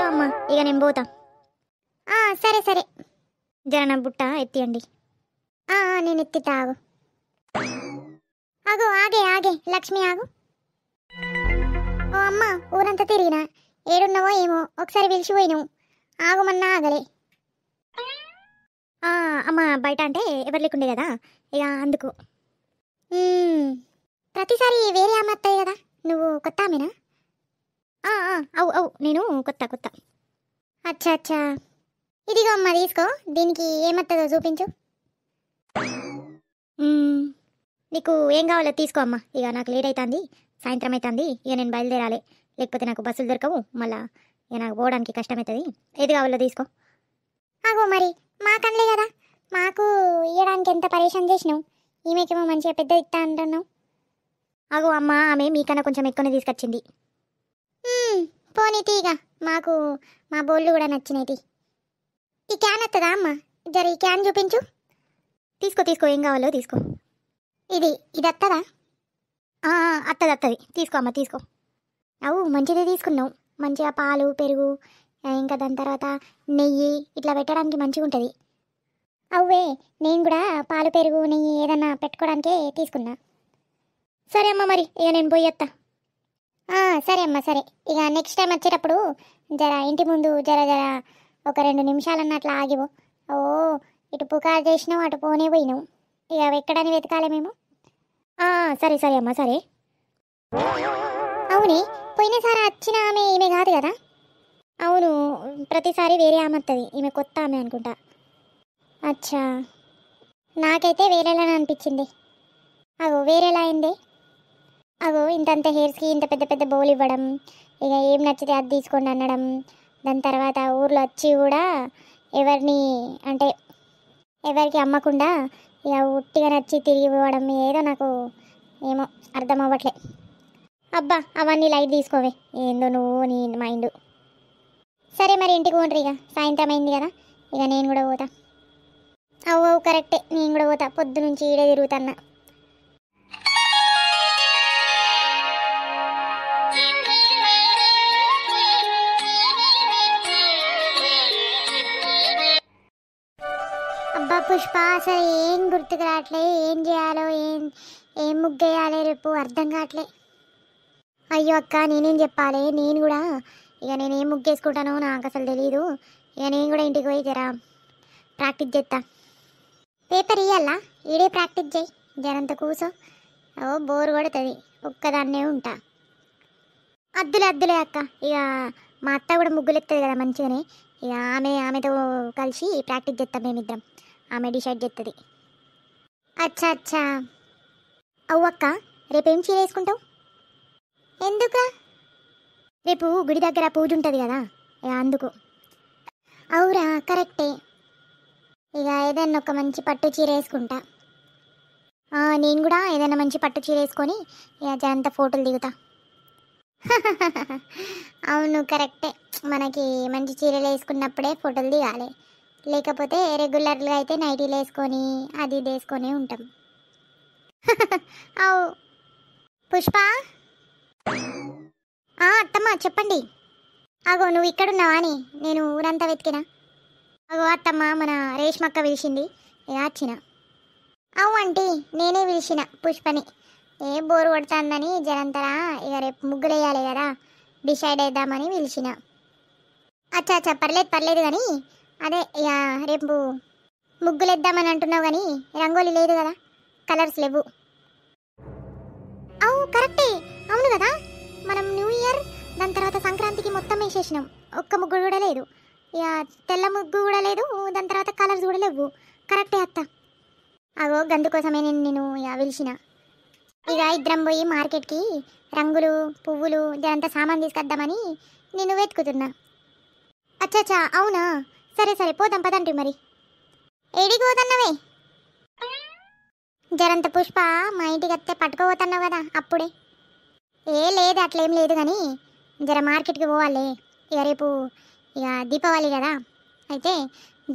అమ్మ, ఇక నేను పోతా. సరే సరే, జర నా బుట్ట ఎత్తియండి. నేను ఎత్తితా, ఆగు. ఆగు, ఆగే ఆగే లక్ష్మి, ఆగు. ఓ అమ్మ, ఊరంతా తిరిగినా, ఏడున్నావో ఏమో ఒకసారి పిలిచిపోయినావు, ఆగుమన్నా ఆగలే. అమ్మ బయట అంటే ఎవరు లేకుండే కదా, ఇక అందుకు. ప్రతిసారి వేరే అమ్మ వస్తాయి కదా, నువ్వు కొత్త ఆమెనా? అవు అవు, నేను కొత్త కొత్త. అచ్చా అచ్చా, ఇదిగో అమ్మ తీసుకో, దీనికి ఏమత్తదో చూపించు. నీకు ఏం కావాలో తీసుకో అమ్మ, ఇక నాకు లేట్ అవుతుంది, సాయంత్రం అవుతుంది, ఇక నేను బయలుదేరాలి, లేకపోతే నాకు బస్సులు దొరకవు, మళ్ళా ఇక నాకు పోవడానికి కష్టమవుతుంది. ఏది కావాలో తీసుకో. అగో మరి మాకనలే కదా, మాకు ఇవ్వడానికి ఎంత పరేషాన్ చేసినావు, ఈమెకేమో మంచిగా పెద్ద ఇస్తా అంటున్నావు. అగో అమ్మ, ఆమె మీకన్నా కొంచెం ఎక్కువనే తీసుకొచ్చింది. పోనీ తీగా, మాకు మా బోళ్ళు కూడా నచ్చినాయి. ఈ క్యాన్ వస్తుందా అమ్మ, జర ఈ క్యాన్ చూపించు. తీసుకో తీసుకో, ఏం కావాలో తీసుకో. ఇది వస్తుందా? అత్తది, తీసుకో అమ్మ తీసుకో. అవు మంచిదే తీసుకున్నావు, మంచిగా పాలు పెరుగు, ఇంకా దాని తర్వాత నెయ్యి ఇట్లా పెట్టడానికి మంచిగా ఉంటుంది. అవే నేను కూడా పాలు పెరుగు నెయ్యి ఏదన్నా పెట్టుకోవడానికే తీసుకున్నా. సరే అమ్మ, మరి ఇక నేను పోయేస్తా. సరే అమ్మ సరే, ఇక నెక్స్ట్ టైం వచ్చేటప్పుడు జర ఇంటి ముందు జర జర ఒక 2 నిమిషాలన్న అట్లా ఆగివు. ఓ ఇటు పుకారు చేసినావు, అటు పోనే పోయినావు, ఇక ఎక్కడని వెతకాలి మేము. సరే సరే అమ్మ సరే. అవునే, పోయినసారి వచ్చిన ఆమె ఈమె కాదు కదా? అవును, ప్రతిసారి వేరే ఆమె వస్తుంది, ఈమె కొత్త ఆమె అనుకుంటా. అచ్చా, నాకైతే వేరేలానే అనిపించింది. అగో వేరేలా అయింది. అగో ఇంతంత హెయిర్స్కి ఇంత పెద్ద పెద్ద బౌల్ ఇవ్వడం, ఇక ఏం నచ్చితే అది తీసుకోండి అనడం, దాని తర్వాత ఊర్లో వచ్చి కూడా ఎవరికి అమ్మకుండా ఇక ఉట్టిగా నచ్చి తిరిగి పోవడం, ఏదో నాకు ఏమో అర్థం అవ్వట్లే. అబ్బా అవన్నీ లైట్ తీసుకోవే, ఏందో నువ్వు నీ మైండ్. సరే మరి ఇంటికి పోండ్రి, ఇక సాయంత్రం అయింది కదా, ఇక నేను కూడా పోతా. అవు కరెక్టే, నేను కూడా పోతా, పొద్దు నుంచి ఈడే తిరుగుతున్నా. అబ్బా పుష్ప, అసలు ఏం గుర్తుకు రావట్లే, ఏం చేయాలో ఏం ముగ్గేయాలి రేపు అర్థం కావట్లే. అయ్యో అక్క, నేనేం చెప్పాలి, నేను కూడా ఇక నేనేం ముగ్గేసుకుంటానో నాకు అసలు తెలీదు. ఇక నేను కూడా ఇంటికి పోయి జరా ప్రాక్టీస్ చేస్తా. పేపర్ ఇవ్వాలా, ఈడే ప్రాక్టీస్ చేయి, జరంత కూసో. బోర్ కొడుతుంది, ఒక్కదాన్నే ఉంటా. అద్దులే అక్క, ఇక మా అత్త కూడా ముగ్గులు ఎత్తుంది కదా మంచిగానే, ఇక ఆమెతో కలిసి ప్రాక్టీస్ చేస్తాం మేమిద్దరం, ఆమె డిసైడ్ చేస్తుంది. అచ్చా అచ్చా. అక్క, రేపేం చీర వేసుకుంటావు? ఎందుకు? రేపు గుడి దగ్గర పూజ ఉంటుంది కదా, ఇక అందుకు. అవురా, కరెక్టే, ఇక ఏదైనా ఒక మంచి పట్టు చీర వేసుకుంటా. నేను కూడా ఏదైనా మంచి పట్టు చీర వేసుకొని ఇక జనంతా ఫోటోలు దిగుతా. అవును కరెక్టే, మనకి మంచి చీరలు వేసుకున్నప్పుడే ఫోటోలు దిగాలి, లేకపోతే రెగ్యులర్గా అయితే నైటీలు వేసుకొని అది ఇది వేసుకొని ఉంటాం. అవు పుష్ప. అత్తమ్మ చెప్పండి. అగో నువ్వు ఇక్కడున్నావా అని నేను ఊరంతా వెతికినా. అగో అత్తమ్మ, మన రేష్మక్క పిలిచింది, ఇక వచ్చిన. అవు ఆంటీ, నేనే పిలిచిన పుష్పని, బోరు కొడుతుందని జరంతరా ఇక రేపు ముగ్గులు వేయాలి కదా, డిసైడ్ అవుదామని పిలిచిన. అచ్చా పర్లేదు కానీ అదే ఇక రేపు ముగ్గులు వేద్దామని అంటున్నావు కానీ రంగోలి లేదు కదా, కలర్స్ లేవు. అవు కరెక్టే, అవును కదా, మనం న్యూ ఇయర్ దాని తర్వాత సంక్రాంతికి మొత్తం వేసేసినాం, ఒక్క ముగ్గు కూడా లేదు, ఇక తెల్ల ముగ్గు కూడా లేదు, దాని తర్వాత కలర్స్ కూడా లేవు. కరెక్టే అత్త. అగో గందుకోసమే నేను ఇక పిలిచిన. ఇక ఇద్దరం పోయి మార్కెట్కి రంగులు పువ్వులు ఇదంతా సామాన్ తీసుకొద్దామని నేను వెతుకుతున్నా. అచ్చా అవునా, సరే పోదాం పదండి. మరి ఏడికి పోతున్నావే? జరంత పుష్ప, మా ఇంటికి వస్తే పట్టుకోపోతున్నావు కదా అప్పుడే. లేదు అట్లేం లేదు కానీ జర మార్కెట్కి పోవాలి, ఇక రేపు ఇక దీపావళి కదా, అయితే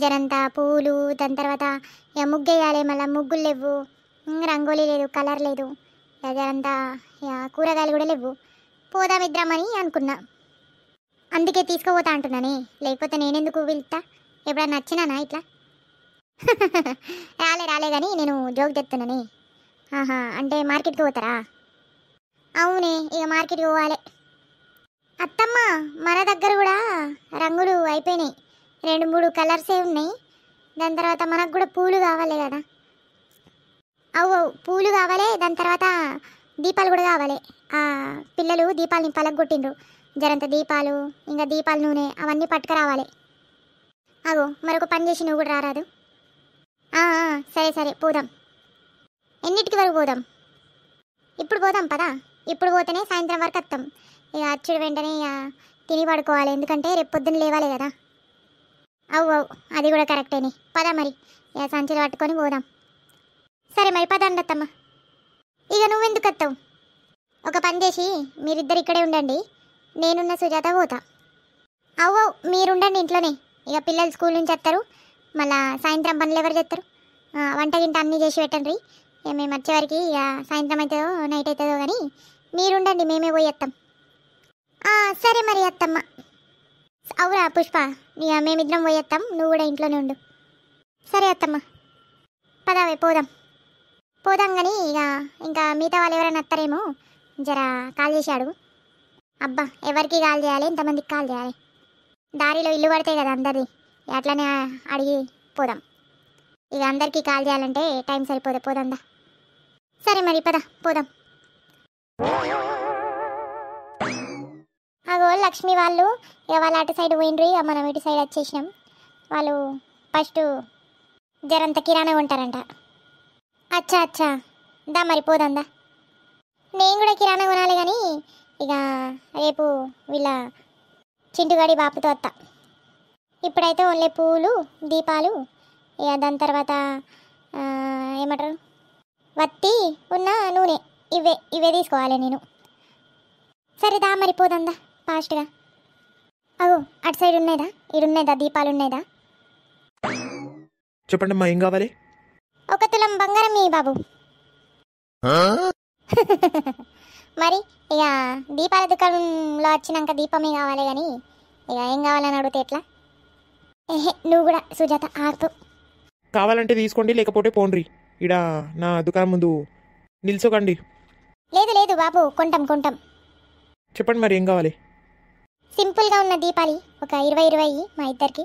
జరంతా పువ్వులు దాని తర్వాత ఇక ముగ్గేయాలి, మళ్ళీ ముగ్గులు లేవు, రంగోలీ లేదు, కలర్ లేదు, జరంతా ఇక కూరగాయలు కూడా లేవు, పోదాం ఇద్దామని అనుకున్నా. అందుకే తీసుకుపోతా అంటున్నానే, లేకపోతే నేనెందుకు వెళ్తా? ఎప్పుడన్నా నచ్చినానా ఇట్లా? రాలే కానీ నేను జోక్ చెప్తున్నానే. ఆహా, అంటే మార్కెట్కి పోతారా? అవునే, ఇక మార్కెట్కి పోవాలి. అత్తమ్మ, మన దగ్గర కూడా రంగులు అయిపోయినాయి. 2-3 కలర్సే ఉన్నాయి. దాని తర్వాత మనకు కూడా పూలు కావాలి కదా. అవు పూలు కావాలి. దాని తర్వాత దీపాలు కూడా కావాలి. పిల్లలు దీపాలని పలగొట్టిండ్రు. జరంత దీపాలు, ఇంకా దీపాల నూనె అవన్నీ పట్టుకురావాలి. అగో, మరొక పని చేసి నువ్వు కూడా రారాదు? సరే పోదాం. ఎన్నిటికి వరకు పోదాం? ఇప్పుడు పోదాం పదా. ఇప్పుడు పోతేనే సాయంత్రం వరకు వస్తాం. ఇక అచ్చుడు వెంటనే ఇక తిని పడుకోవాలి, ఎందుకంటే రేపు పొద్దున్న లేవాలి కదా. అవు అది కూడా కరెక్టేనే. పదా మరి, ఇక సంచులు పట్టుకొని పోదాం. సరే మరి పదండి అత్తమ్మ. ఇక నువ్వెందుకు వస్తావు? ఒక పని చేసి మీరిద్దరు ఇక్కడే ఉండండి, నేనున్న సుజాత పోతా. అవు మీరుండండి ఇంట్లోనే. ఇక పిల్లలు స్కూల్ నుంచి వస్తారు, మళ్ళా సాయంత్రం పనులు ఎవరు చేస్తారు? వంట గింట అన్నీ చేసి పెట్టండి. ఇక మేము వచ్చేవారికి ఇక సాయంత్రం అవుతుందో నైట్ అవుతుందో కానీ మీరుండండి, మేమే పోయి వస్తాం. సరే మరి అత్తమ్మ. అవురా పుష్ప, ఇక మేమిద్దరం పోయి వస్తాం, నువ్వు కూడా ఇంట్లోనే ఉండు. సరే అత్తమ్మ, పదావే పోదాం కానీ ఇక ఇంకా మిగతా వాళ్ళు ఎవరైనా వస్తారేమో, జరా కాల్ చేశాడు. అబ్బా, ఎవరికి కాల్ చేయాలి? ఎంతమందికి కాల్ చేయాలి? దారిలో ఇల్లు పడతాయి కదా అందరిది, అట్లనే అడిగి పోదాం. ఇక అందరికీ కాల్ చేయాలంటే టైం సరిపోదు. పోదాందా? సరే మరి పోదాం. అగో లక్ష్మి వాళ్ళు ఇక వాళ్ళ అటు సైడ్ పోయిండ్రు, ఇక మనం ఇటు సైడ్ వచ్చేసినాం. వాళ్ళు ఫస్ట్ జరంత కిరాణా ఉంటారంట. అచ్చా దా మరి పోదాందా. నేను కూడా కిరాణా కొనాలి కానీ ఇక రేపు వీళ్ళ చింటుగాడి బాపుతో వస్తా. ఇప్పుడైతే ఓన్లీ పూలు, దీపాలు, ఇక దాని తర్వాత ఏమంటారు, వత్తి ఉన్న నూనె, ఇవే తీసుకోవాలి నేను. సరే దా మరి పోదందా ఫాస్ట్గా. అగో అటు సైడ్ ఉన్నదా, ఇడున్నదా దీపాలు ఉన్నదా? చెప్పండి అమ్మా, ఏం కావాలి? 1 తులం బంగారం ఈ బాబు. మరి ఇక దీపాల దుకాణంలో వచ్చినాక దీపమే కావాలి కానీ ఇక ఏం కావాలని అడిగితే ఎట్లా? నువ్వు కూడా సుజాత ఆర్పు. కావాలంటే తీసుకోండి, లేకపోతే పోండ్రి. ఇడ నా దుకాణం ముందు నిల్చోకండి. లేదు బాబు, కొంటాం. చెప్పండి మరి ఏం కావాలి? సింపుల్గా ఉన్న దీపాలి ఒక 20 మా ఇద్దరికి.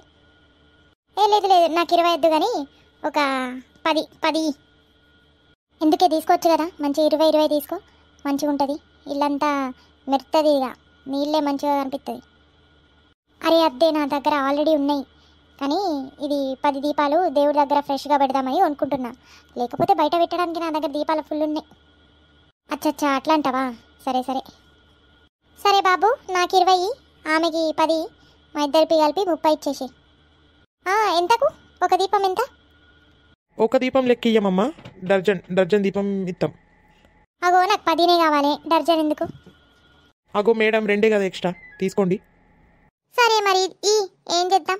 లేదు నాకు 20 వద్దు కానీ ఒక 10. ఎందుకే, తీసుకోవచ్చు కదా, మంచి 20 తీసుకో, మంచిగా ఉంటుంది. ఇల్లంతా మెరుతుంది, ఇక నీళ్ళే మంచిగా కనిపిస్తుంది. అరే అద్దే, నా దగ్గర ఆల్రెడీ ఉన్నాయి కానీ ఇది 10 దీపాలు దేవుడి దగ్గర ఫ్రెష్గా పెడదామని అనుకుంటున్నా. లేకపోతే బయట పెట్టడానికి నా దగ్గర దీపాలు ఫుల్ ఉన్నాయి. అచ్చా అట్లా అంటావా? సరే బాబు, నాకు 20, ఆమెకి 10, మా ఇద్దరికి కలిపి 30 ఇచ్చేసి. ఎంతకు ఒక దీపం ఎంత? ఒక దీపం లెక్క ఇయ్యమమ్మా, డర్జన్ దీపం ఇస్తాం. అగో నాకు 10 కావాలి, డర్జన్ ఎందుకు? అగో మేడం, 2 కదా ఎక్స్ట్రా, తీసుకోండి. సరే మరి ఏం చేద్దాం?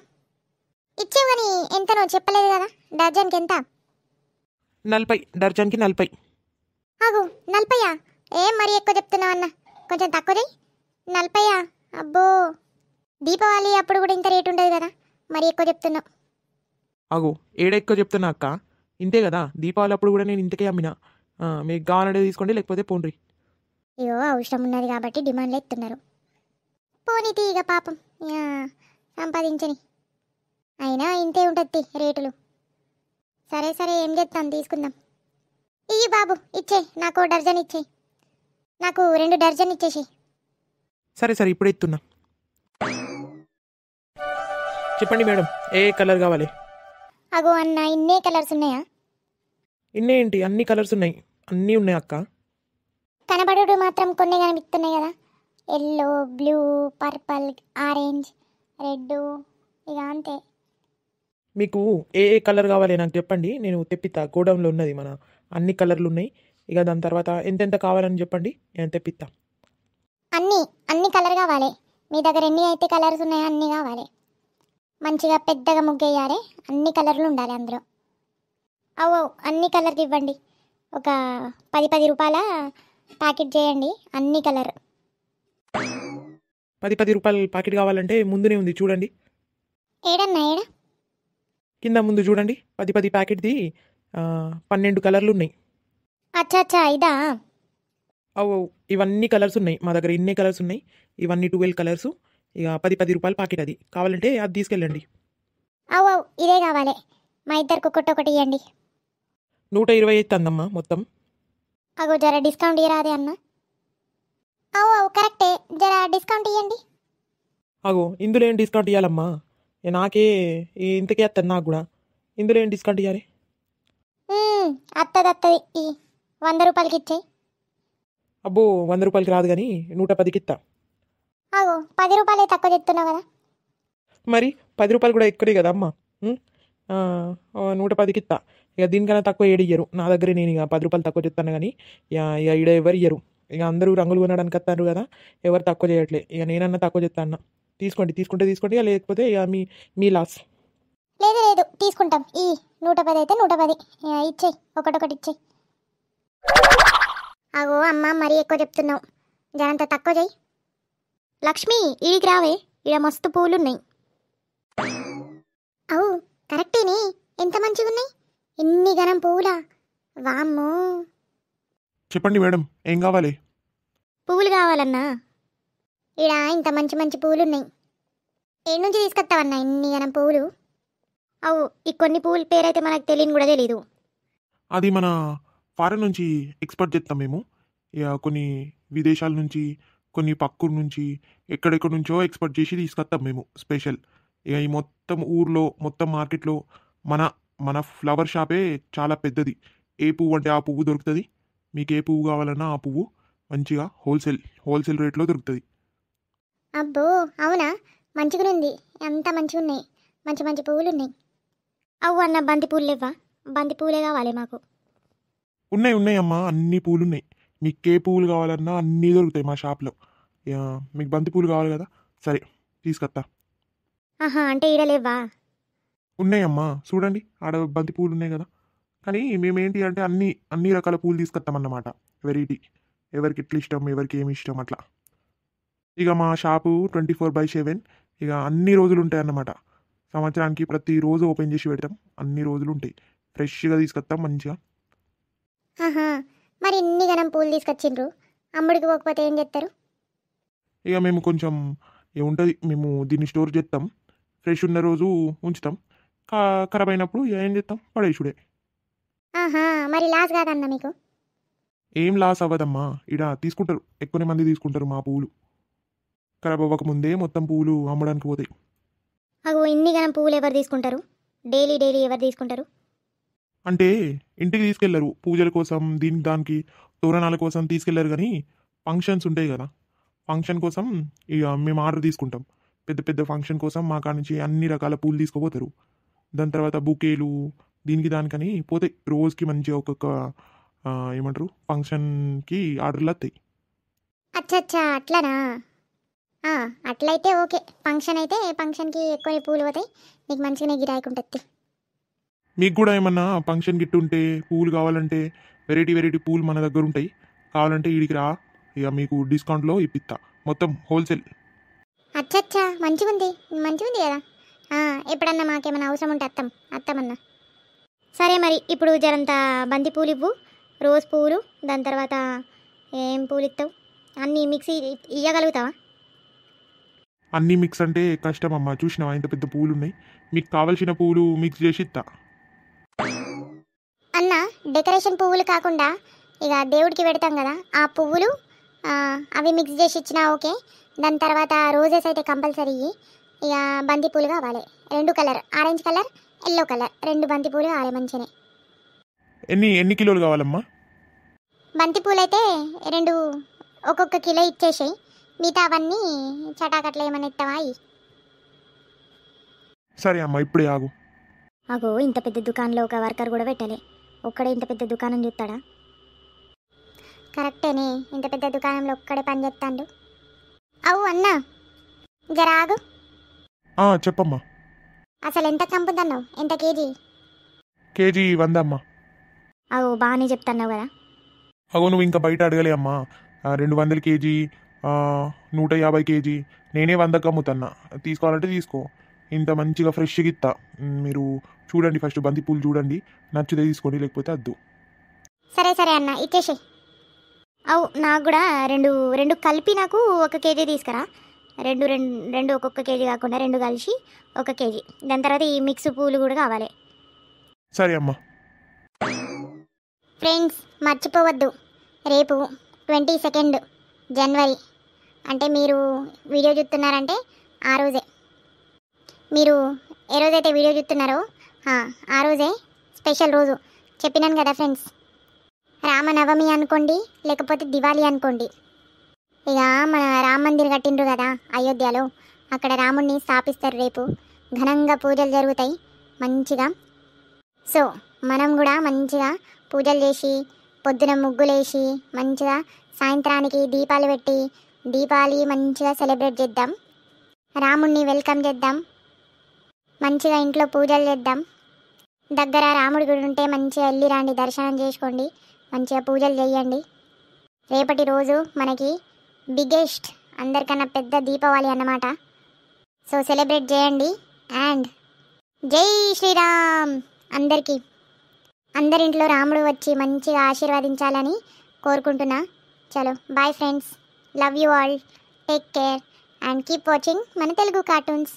ఇచ్చావు కానీ ఎంతనో చెప్పలేదు కదా, డర్జన్కి ఎంత? 40, డర్జన్కి 40. అగో 40? ఏం మరి ఎక్కువ చెప్తున్నావు అన్న, కొంచెం తక్కువ చేయి. 40? అబ్బో, దీపావళి అప్పుడు కూడా ఇంత రేటు ఉండదు కదా, మరి ఎక్కువ చెప్తున్నావు. అగో ఏడ ఎక్కువ చెప్తున్నా అక్క, ఇంతే కదా, దీపావళి అప్పుడు కూడా నేను ఇంతకే అమ్మినా. మీకు కావాలంటే తీసుకోండి, లేకపోతే పోండ్రి. అయ్యో, అవసరం ఉన్నది కాబట్టి డిమాండ్లు ఎత్తున్నారు. పోనీతి ఇక పాపం సంపాదించని, అయినా ఇంతే ఉంటుంది రేటులు. సరే ఏం చేస్తాను, తీసుకుందాం. ఇయ్యి బాబు, ఇచ్చే, నాకు డర్జన్ ఇచ్చే, నాకు 2 డర్జన్ ఇచ్చేసి. సరే ఇప్పుడే ఇస్తున్నా. చెప్పండి మేడం, ఏ కలర్ కావాలి? అగో అన్న, ఇన్నే కలర్స్ ఉన్నాయా? ఇన్నే ఏంటి, అన్ని కలర్స్ ఉన్నాయి, అన్నీ ఉన్నాయి అక్క. కనబడు మాత్రం కొన్ని కనిపిస్తున్నాయి కదా, yellow, blue, purple, orange, red, ఇక అంతే. మీకు ఏ కలర్ కావాలి నాకు చెప్పండి, నేను తెప్పిస్తా. గోడౌన్లో ఉన్నది మన అన్ని కలర్లు ఉన్నాయి. ఇక దాని తర్వాత ఎంతెంత కావాలని చెప్పండి, నేను తెప్పిస్తా. అన్ని కలర్ కావాలి. మీ దగ్గర ఎన్ని అయితే కలర్స్ ఉన్నాయో అన్నీ కావాలి. మంచిగా పెద్దగా ముగ్గేయాలి, అన్ని కలర్లు ఉండాలి అందులో. అన్ని కలర్కి ఇవ్వండి. ఒక 10 రూపాయల ప్యాకెట్ చేయండి, అన్ని కలర్. రూపాయల ప్యాకెట్ కావాలంటే ముందునే ఉంది చూడండి. ఏడన్నా ఏడ కింద ముందు చూడండి. 10 ప్యాకెట్ది 12 కలర్లు ఉన్నాయి. అచ్చా అచ్చా ఇదా అవు ఇవన్నీ కలర్స్ ఉన్నాయి మా దగ్గర. ఇన్నే కలర్స్ ఉన్నాయి. ఇవన్నీ 12 కలర్స్. ఇక 10 రూపాయల ప్యాకెట్ అది. కావాలంటే అది తీసుకెళ్ళండి. అవు అవు ఇదే కావాలి. మా ఇద్దరికి ఒకటి ఇవ్వండి. 120 అవుతుందమ్మా మొత్తం. అగో జర డిస్కౌంట్ ఇయ్యరాదే అన్న. అవు అవు కరెక్టే, జర డిస్కౌంట్ ఇవ్వండి. అగో ఇందులో ఏం డిస్కౌంట్ ఇవ్వాలమ్మా? నాకే ఇంతకే వస్తుంది నాకు కూడా. ఇందులో ఏం డిస్కౌంట్ ఇవ్వాలి? అత్తది ఈ 100 రూపాయలకి ఇచ్చేయి. అబ్బో 100 రూపాయలకి రాదు కానీ 110కి ఇస్తా. అగో 10 రూపాయలే తక్కువ చెప్తున్నావు కదా. మరి 10 రూపాయలు కూడా ఎక్కువే కదా అమ్మా. 110కి ఇస్తా. ఇక దీనికన్నా తక్కువ ఏడియ్యరు నా దగ్గర. నేను ఇక 10 రూపాయలు తక్కువ చెప్తాను కానీ ఇక ఈడ ఎవరు ఇయ్యరు. ఇక అందరూ రంగులు కొనడానికి వస్తారు కదా, ఎవరు తక్కువ చేయట్లే. ఇక నేనన్నా తక్కువ చెప్తాను. తీసుకోండి, తీసుకోండి. ఇక లేకపోతే ఇక మీ లాస్. లేదు లేదు తీసుకుంటాం. ఈ 110 అయితే 110 ఇచ్చేయి. ఒకటి ఇచ్చేయి. అగో అమ్మ మరీ ఎక్కువ చెప్తున్నావు, జనంత తక్కువ చెయ్యి. లక్ష్మి ఈడికి రావే, ఈడ మస్తు పూలున్నాయి. అవు కరెక్టేనే, ఎంత మంచిగా ఉన్నాయి. ఎన్ని గనం పువ్వులా, వామ్మో. చెప్పండి మేడం, ఏం కావాలి? పువ్వులు కావాలన్నా. ఈడ ఇంత మంచి మంచి పువ్వులు ఉన్నాయి. ఏడు నుంచి తీసుకొస్తావన్నా ఇన్ని గనం పువ్వులు? అవు ఈ కొన్ని పువ్వుల పేరైతే మనకు తెలియని కూడా తెలీదు. అది మన ఫారెన్ నుంచి ఎక్స్పోర్ట్ చేస్తాం మేము. ఇక కొన్ని విదేశాల నుంచి, కొన్ని పక్కూరు నుంచి, ఎక్కడెక్కడి నుంచో ఎక్స్పోర్ట్ చేసి తీసుకొస్తాం మేము స్పెషల్. ఇక ఈ మొత్తం ఊర్లో, మొత్తం మార్కెట్లో మన ఫ్లవర్ షాపే చాలా పెద్దది. ఏ పువ్వు అంటే ఆ పువ్వు దొరుకుతుంది. మీకు ఏ పువ్వు కావాలన్నా ఆ పువ్వు మంచిగా హోల్సేల్ రేట్లో దొరుకుతుంది. అబ్బో అవునా, మంచిగా ఉంది. ఎంత మంచిగా ఉన్నాయి, మంచి మంచి పువ్వులు ఉన్నాయి. అవు అన్న బంతి పూలు లేవా? బంతి పూలే కావాలి మాకు. ఉన్నాయమ్మా, అన్ని పూలు ఉన్నాయి. మీకు ఏ పువ్వులు కావాలన్నా అన్నీ దొరుకుతాయి మా షాప్లో. మీకు బంతి పూలు కావాలి కదా, సరే తీసుకొస్తా. ఆహా అంటే ఈడ లేవా? ఉన్నాయమ్మా, చూడండి ఆడ బంతి పూలు ఉన్నాయి కదా. కానీ మేమేంటి అంటే అన్ని రకాల పూలు తీసుకొస్తామన్నమాట. వెరైటీ, ఎవరికి ఎట్లా ఇష్టం, ఎవరికి ఏమి ఇష్టం అట్లా. ఇక మా షాపు 24/7 ఇక అన్ని రోజులు ఉంటాయి అన్నమాట. సంవత్సరానికి ప్రతిరోజు ఓపెన్ చేసి పెడతాం. అన్ని రోజులు ఉంటాయి. ఫ్రెష్గా తీసుకొస్తాం మంచిగా. ఆహా మరి ఇన్ని గనం పూలు తీసుకొచ్చిండ్రు, అమ్ముడికి పోకపోతే ఏం చేస్తారు? ఇక మేము కొంచెం ఏముంటుంది, మేము దీన్ని స్టోర్ చేస్తాం. ఫ్రెష్ ఉన్న రోజు ఉంచుతాం, ఖరాబ్ అయినప్పుడు ఏం చేస్తాం, పడేసుడే. ఆహా మరి లాస్ కాదన్న మీకు? ఏం లాస్ అవ్వదమ్మా, ఇడ తీసుకుంటారు, ఎక్కువనే మంది తీసుకుంటారు మా పువ్వులు. ఖరాబ్ అవ్వకముందే మొత్తం పువ్వులు అమ్మడానికి పోతాయి. అగో ఇన్ని గనం పువ్వులు ఎవరు తీసుకుంటారు? డైలీ ఎవరు తీసుకుంటారు? అంటే ఇంటికి తీసుకెళ్లరు, పూజల కోసం దానికి తోరణాల కోసం తీసుకెళ్లరు. కానీ ఫంక్షన్స్ ఉంటాయి కదా, ఫంక్షన్ కోసం ఇక మేము ఆర్డర్ తీసుకుంటాం. పెద్ద పెద్ద ఫంక్షన్ కోసం మా కాడ నుంచి అన్ని రకాల పూలు తీసుకుపోతారు. దాని తర్వాత బుకేలు దానికని పోతాయి. రోజుకి మంచిగా ఒక్కొక్క ఏమంటారు ఫంక్షన్కి ఆర్డర్లు వస్తాయి. అచ్చచ్చా అట్లనా? అట్లయితే ఓకే. ఫంక్షన్ అయితే ఫంక్షన్కి ఎక్కువ పూలు పోతాయి, నీకు మంచిగానే గిరాకీ ఉంటుంది. మీకు కూడా ఏమన్నా ఫంక్షన్ గిట్టు ఉంటే పూలు కావాలంటే వెరైటీ పూలు మన దగ్గర ఉంటాయి. కావాలంటే వీడికి రా, ఇక మీకు డిస్కౌంట్లో ఇప్పిస్తా, మొత్తం హోల్సేల్. అచ్చచ్చా మంచిగుంది కదా. ఎప్పుడన్నా మాకేమైనా అవసరం ఉంటే అత్తమన్నా. సరే మరి ఇప్పుడు జరంతా బంతి పూలు ఇవ్వు, రోజ్ పువ్వులు, దాని తర్వాత ఏం పూలు ఇస్తావు? అన్నీ మిక్సీ ఇవ్వగలుగుతావా? అన్నీ మిక్స్ అంటే కష్టం అమ్మా, చూసినావా ఇంత పెద్ద పూలు ఉన్నాయి. మీకు కావాల్సిన పూలు మిక్స్ చేసి ఇస్తా. అన్న డెకరేషన్ పువ్వులు కాకుండా ఇక దేవుడికి పెడతాం కదా ఆ పువ్వులు, అవి మిక్స్ చేసి ఇచ్చినా ఓకే. దాని తర్వాత రోజెస్ అయితే కంపల్సరీ. ఇక బంతి పూలు కావాలి 2 colour, orange colour, yellow colour, 2 బంతి పూలు కావాలి మంచిగానే. ఎన్ని కిలోలు కావాలమ్మా? బంతి పూలు అయితే 2 ఒక్కొక్క కిలో ఇచ్చేసాయి. మిగతా అవన్నీ చటాకట్లు ఏమైనా ఇస్తావా? సరే అమ్మా, ఇప్పుడే ఆగు. అగో ఇంత పెద్ద దుకాణంలో ఒక వర్కర్ కూడా పెట్టలే, ఒక్కడే ఇంత పెద్ద దుకాణం చూస్తాడా? కరెక్టేనే, ఇంత పెద్ద దుకాణంలో ఒక్కడే పని చేస్తాడు. అవు అన్నా జర ఆగు. చెప్పమ్మా. అసలు ఎంత కంపుతున్నావు? ఎంత కేజీ? కేజీ 100 అమ్మా. అవు బాగానే చెప్తున్నావు కదా. అగో నువ్వు ఇంకా బయట అడగలే అమ్మా. 200 కేజీ, 150 కేజీ నేనే 100కి అమ్ముతున్నా. తీసుకోవాలంటే తీసుకో. ఇంత మంచిగా ఫ్రెష్గా ఇస్తా. మీరు చూడండి, ఫస్ట్ బంతి పూలు చూడండి, నచ్చితే తీసుకోండి, లేకపోతే వద్దు. సరే సరే అన్న, ఇచ్చేసి. అవు నాకు కూడా రెండు రెండు కలిపి నాకు 1 కేజీ తీసుకురా. రెండు రెండు రెండు ఒక్కొక్క కేజీ కాకుండా 2 కలిసి 1 కేజీ. దాని తర్వాత ఈ మిక్స్ పూలు కూడా కావాలి. సరే అమ్మా. ఫ్రెండ్స్ మర్చిపోవద్దు, రేపు 22 జనవరి అంటే మీరు వీడియో చూస్తున్నారంటే ఆ రోజే, మీరు ఏ రోజైతే వీడియో చూస్తున్నారో ఆ రోజే స్పెషల్ రోజు. చెప్పినాను కదా ఫ్రెండ్స్, రామనవమి అనుకోండి, లేకపోతే దివాళీ అనుకోండి. ఇక మన రామ మందిర్ కట్టిండ్రు కదా అయోధ్యలో, అక్కడ రాముడిని స్థాపిస్తారు. రేపు ఘనంగా పూజలు జరుగుతాయి మంచిగా. సో మనం కూడా మంచిగా పూజలు చేసి, పొద్దున ముగ్గులేసి, మంచిగా సాయంత్రానికి దీపాలు పెట్టి, దీపావళి మంచిగా సెలబ్రేట్ చేద్దాం. రాముడిని వెల్కమ్ చేద్దాం. మంచిగా ఇంట్లో పూజలు చేద్దాం. దగ్గర రాముడి గుడి ఉంటే మంచిగా వెళ్ళి రండి, దర్శనం చేసుకోండి, మంచిగా పూజలు చేయండి. రేపటి రోజు మనకి బిగ్గెస్ట్, అందరికన్నా పెద్ద దీపావళి అన్నమాట. సో సెలబ్రేట్ చేయండి. అండ్ జై శ్రీరామ్ అందరికీ. అందరింట్లో రాముడు వచ్చి మంచిగా ఆశీర్వదించాలని కోరుకుంటున్నా. చలో bye friends, love you all, take care and keep watching మన తెలుగు కార్టూన్స్.